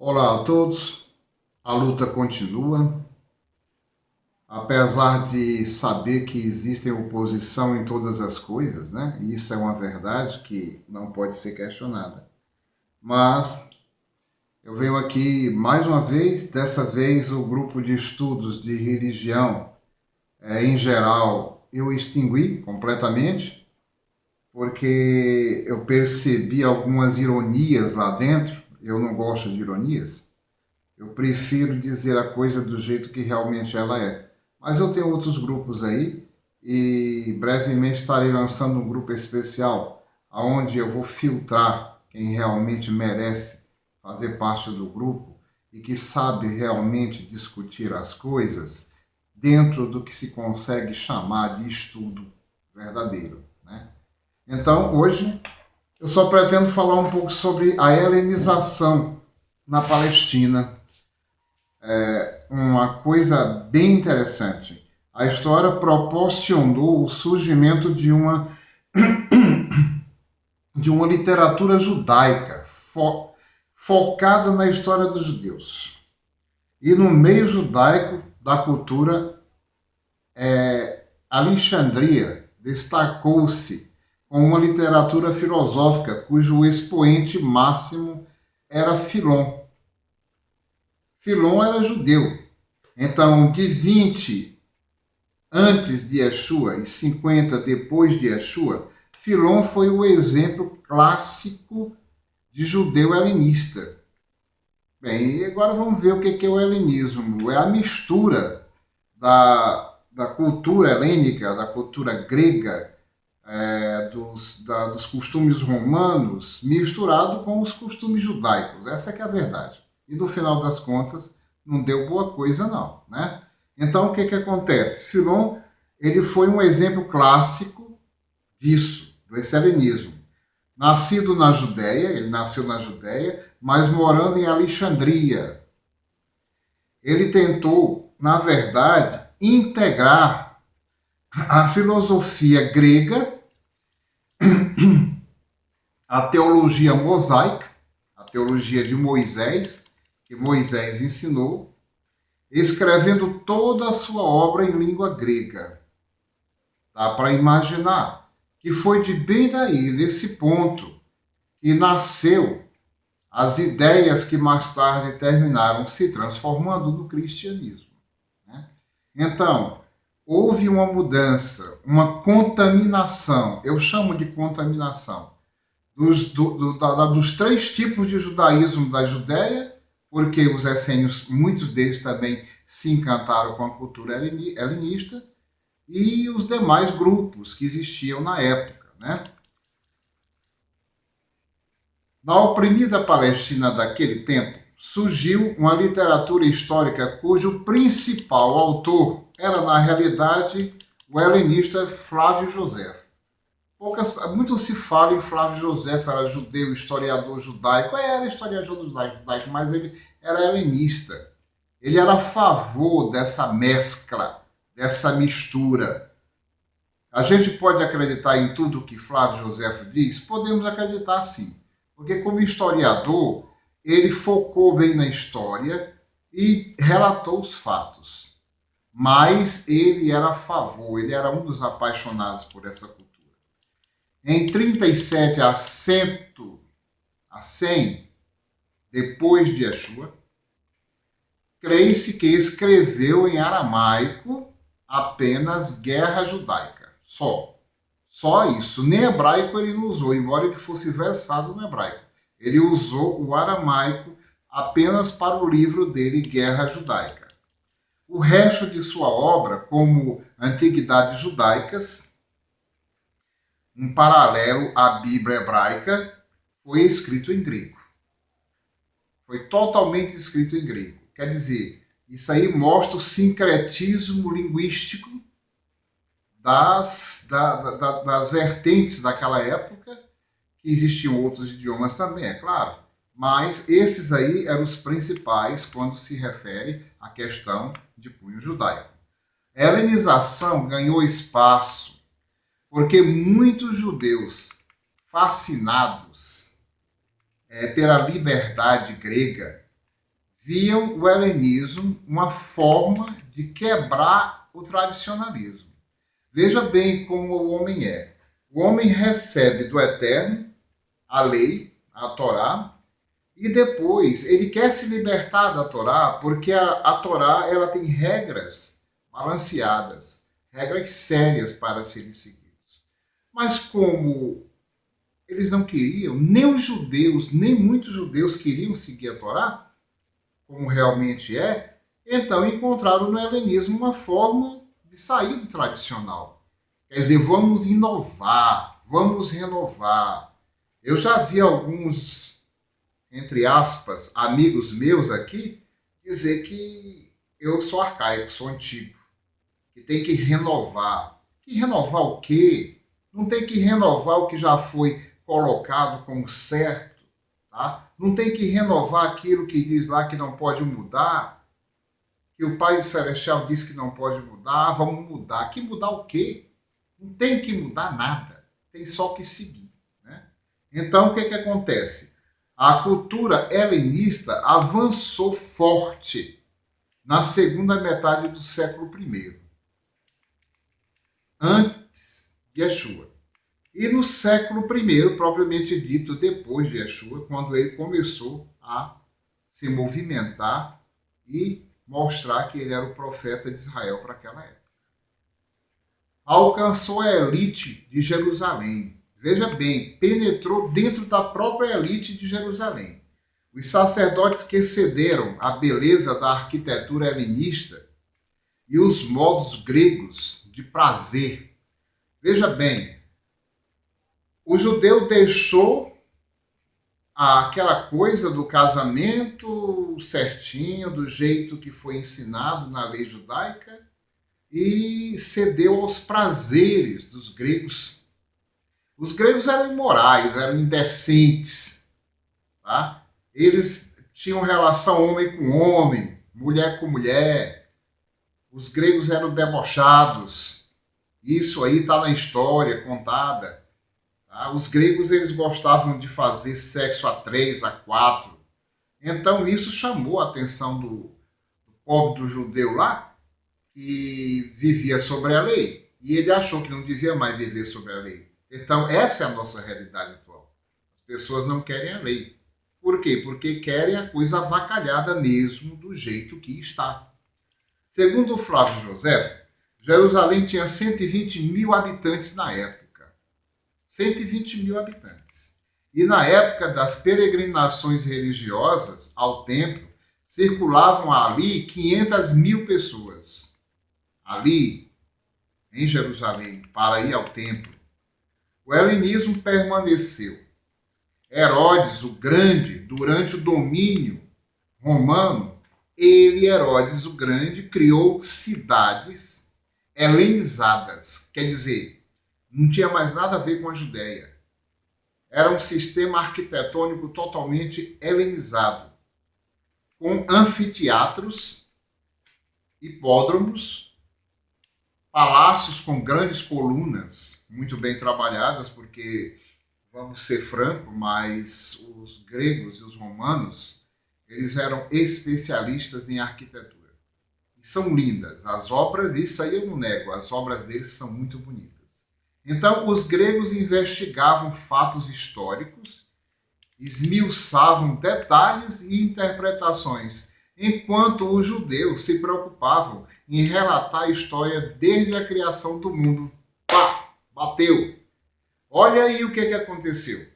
Olá a todos, a luta continua, apesar de saber que existem oposição em todas as coisas, né? E isso é uma verdade que não pode ser questionada. Mas eu venho aqui mais uma vez, dessa vez o grupo de estudos de religião, em geral, eu extingui completamente, porque eu percebi algumas ironias lá dentro. Eu não gosto de ironias. Eu prefiro dizer a coisa do jeito que realmente ela é. Mas eu tenho outros grupos aí e brevemente estarei lançando um grupo especial onde eu vou filtrar quem realmente merece fazer parte do grupo e que sabe realmente discutir as coisas dentro do que se consegue chamar de estudo verdadeiro, né? Então, hoje, eu só pretendo falar um pouco sobre a helenização na Palestina, uma coisa bem interessante. A história proporcionou o surgimento de uma literatura judaica focada na história dos judeus. E no meio judaico da cultura, Alexandria destacou-se com uma literatura filosófica cujo expoente máximo era Filon. Filon era judeu. Então, de 20 antes de Yeshua e 50 depois de Yeshua, Filon foi o exemplo clássico de judeu helenista. Bem, e agora vamos ver o que é o helenismo. É a mistura da cultura helênica, da cultura grega, dos costumes romanos, misturado com os costumes judaicos. Essa é que é a verdade. E no final das contas, não deu boa coisa não, né? Então, o que acontece? Filon, ele foi um exemplo clássico disso, do helenismo. Nascido na Judéia, ele nasceu na Judéia, mas morando em Alexandria. Ele tentou, na verdade, integrar a filosofia grega, a teologia mosaica, a teologia de Moisés, que Moisés ensinou, escrevendo toda a sua obra em língua grega. Dá para imaginar que foi de bem daí, desse ponto, que nasceu as ideias que mais tarde terminaram se transformando no cristianismo, né? Então, houve uma mudança, uma contaminação, eu chamo de contaminação, dos três tipos de judaísmo da Judéia, porque os essênios, muitos deles também se encantaram com a cultura helenista, e os demais grupos que existiam na época, né? Na oprimida Palestina daquele tempo, surgiu uma literatura histórica cujo principal autor era, na realidade, o helenista Flávio Josefo. Muito se fala em Flávio Josefo, era judeu, historiador judaico. Era historiador judaico, mas ele era helenista. Ele era a favor dessa mescla, dessa mistura. A gente pode acreditar em tudo que Flávio Josefo diz? Podemos acreditar sim. Porque como historiador, ele focou bem na história e relatou os fatos. Mas ele era a favor, ele era um dos apaixonados por essa cultura. Em 37 a 100 depois de Yeshua, crê-se que escreveu em aramaico apenas Guerra Judaica. Só isso. Nem hebraico ele não usou, embora ele fosse versado no hebraico. Ele usou o aramaico apenas para o livro dele, Guerra Judaica. O resto de sua obra, como Antiguidades Judaicas, um paralelo à Bíblia hebraica, foi escrito em grego. Foi totalmente escrito em grego. Quer dizer, isso aí mostra o sincretismo linguístico das vertentes daquela época, que existiam outros idiomas também, é claro, mas esses aí eram os principais quando se refere à questão de cunho judaico. A helenização ganhou espaço porque muitos judeus fascinados pela liberdade grega viam o helenismo uma forma de quebrar o tradicionalismo. Veja bem como o homem é. O homem recebe do Eterno a lei, a Torá, e depois ele quer se libertar da Torá, porque a Torá ela tem regras balanceadas, regras sérias para serem seguidas. Mas como eles não queriam, nem os judeus, nem muitos judeus queriam seguir a Torá, como realmente é, então encontraram no helenismo uma forma de sair do tradicional. Quer dizer, vamos inovar, vamos renovar. Eu já vi alguns, entre aspas, amigos meus aqui, dizer que eu sou arcaico, sou antigo, que tem que renovar. Que renovar o quê? Não tem que renovar o que já foi colocado como certo, tá? Não tem que renovar aquilo que diz lá que não pode mudar, que o Pai Celestial diz que não pode mudar, vamos mudar. Que mudar o quê? Não tem que mudar nada, tem só que seguir, né? Então, o que acontece? A cultura helenista avançou forte na segunda metade do século I, antes de Yeshua. E no século I, propriamente dito, depois de Yeshua, quando ele começou a se movimentar e mostrar que ele era o profeta de Israel para aquela época. Alcançou a elite de Jerusalém. Veja bem, penetrou dentro da própria elite de Jerusalém. Os sacerdotes que excederam a beleza da arquitetura helenista e os modos gregos de prazer. Veja bem, o judeu deixou aquela coisa do casamento certinho, do jeito que foi ensinado na lei judaica, e cedeu aos prazeres dos gregos. Os gregos eram imorais, eram indecentes. Tá? Eles tinham relação homem com homem, mulher com mulher. Os gregos eram debochados. Isso aí está na história contada. Tá? Os gregos eles gostavam de fazer sexo a 3, a 4. Então isso chamou a atenção do pobre do judeu lá, que vivia sobre a lei. E ele achou que não devia mais viver sobre a lei. Então essa é a nossa realidade atual. As pessoas não querem a lei. Por quê? Porque querem a coisa avacalhada mesmo, do jeito que está. Segundo Flávio José, Jerusalém tinha 120 mil habitantes na época. 120 mil habitantes. E na época das peregrinações religiosas ao templo, circulavam ali 500 mil pessoas. Ali, em Jerusalém, para ir ao templo. O helenismo permaneceu. Herodes o Grande, durante o domínio romano, Herodes o Grande, criou cidades helenizadas. Quer dizer, não tinha mais nada a ver com a Judéia. Era um sistema arquitetônico totalmente helenizado, com anfiteatros, hipódromos, palácios com grandes colunas, muito bem trabalhadas, porque, vamos ser francos, mas os gregos e os romanos, eles eram especialistas em arquitetura. E são lindas. As obras, isso aí eu não nego, as obras deles são muito bonitas. Então, os gregos investigavam fatos históricos, esmiuçavam detalhes e interpretações, enquanto os judeus se preocupavam em relatar a história desde a criação do mundo. Pá! Bateu! Olha aí o que aconteceu.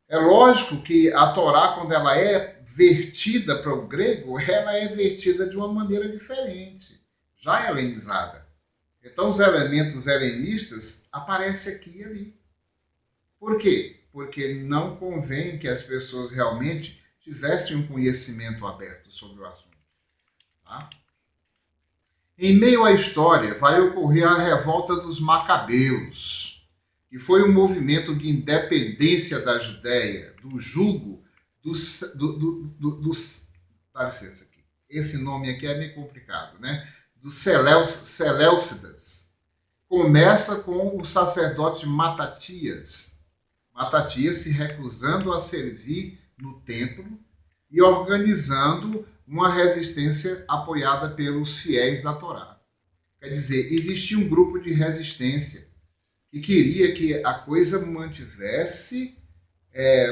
É lógico que a Torá, quando ela é vertida para o grego, ela é vertida de uma maneira diferente, já helenizada. Então os elementos helenistas aparecem aqui e ali. Por quê? Porque não convém que as pessoas realmente tivessem um conhecimento aberto sobre o assunto. Tá? Em meio à história, vai ocorrer a revolta dos Macabeus, que foi um movimento de independência da Judéia, do jugo dos dá licença aqui. Esse nome aqui é meio complicado, né? Dos Seleucidas. Começa com o sacerdote Matatias. Matatias se recusando a servir no templo, e organizando uma resistência apoiada pelos fiéis da Torá. Quer dizer, existia um grupo de resistência que queria que a coisa mantivesse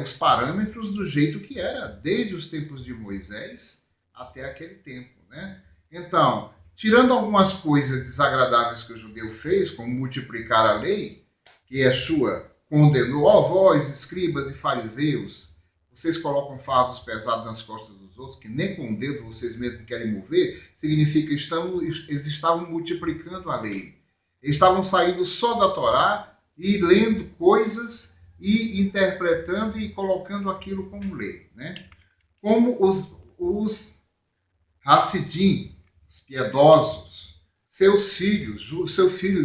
os parâmetros do jeito que era, desde os tempos de Moisés até aquele tempo. Né? Então, tirando algumas coisas desagradáveis que o judeu fez, como multiplicar a lei, que Yeshua condenou, ó vós, escribas e fariseus, vocês colocam fardos pesados nas costas dos outros, que nem com o dedo vocês mesmos querem mover, significa que eles estavam multiplicando a lei. Eles estavam saindo só da Torá e lendo coisas e interpretando e colocando aquilo como lei. Né? Como os Hassidim, os piedosos, seu filho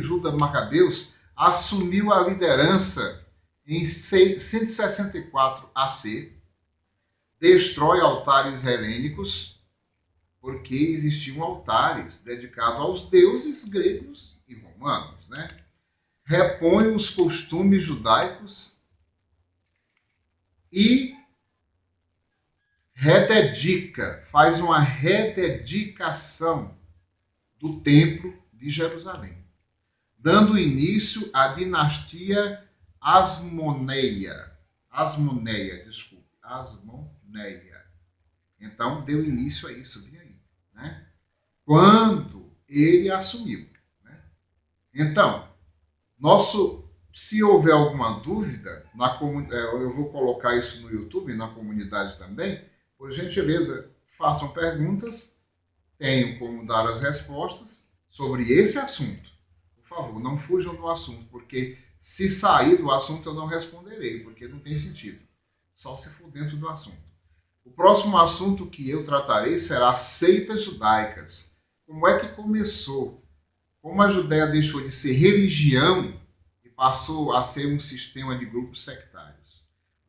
Judas Macabeus, assumiu a liderança em 164 AC, destrói altares helênicos, porque existiam altares dedicados aos deuses gregos e romanos. Né? Repõe os costumes judaicos e faz uma rededicação do templo de Jerusalém, dando início à dinastia Asmoneia. Então, deu início a isso, vinha aí. Né? Quando ele assumiu. Né? Então, se houver alguma dúvida, eu vou colocar isso no YouTube, na comunidade também, por gentileza, façam perguntas, tenho como dar as respostas sobre esse assunto. Por favor, não fujam do assunto, porque se sair do assunto eu não responderei, porque não tem sentido. Só se for dentro do assunto. O próximo assunto que eu tratarei será seitas judaicas. Como é que começou? Como a Judéia deixou de ser religião e passou a ser um sistema de grupos sectários,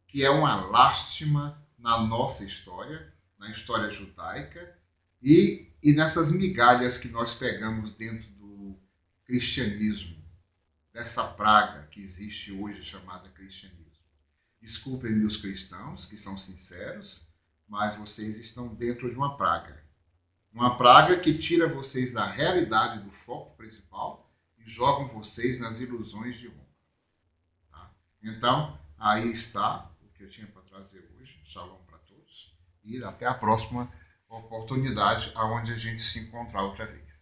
que é uma lástima na nossa história, na história judaica, e nessas migalhas que nós pegamos dentro do cristianismo, dessa praga que existe hoje chamada cristianismo. Desculpem-me os cristãos, que são sinceros, mas vocês estão dentro de uma praga. Uma praga que tira vocês da realidade do foco principal e jogam vocês nas ilusões de honra. Tá? Então, aí está o que eu tinha para trazer hoje. Shalom para todos. E até a próxima oportunidade, onde a gente se encontrar outra vez.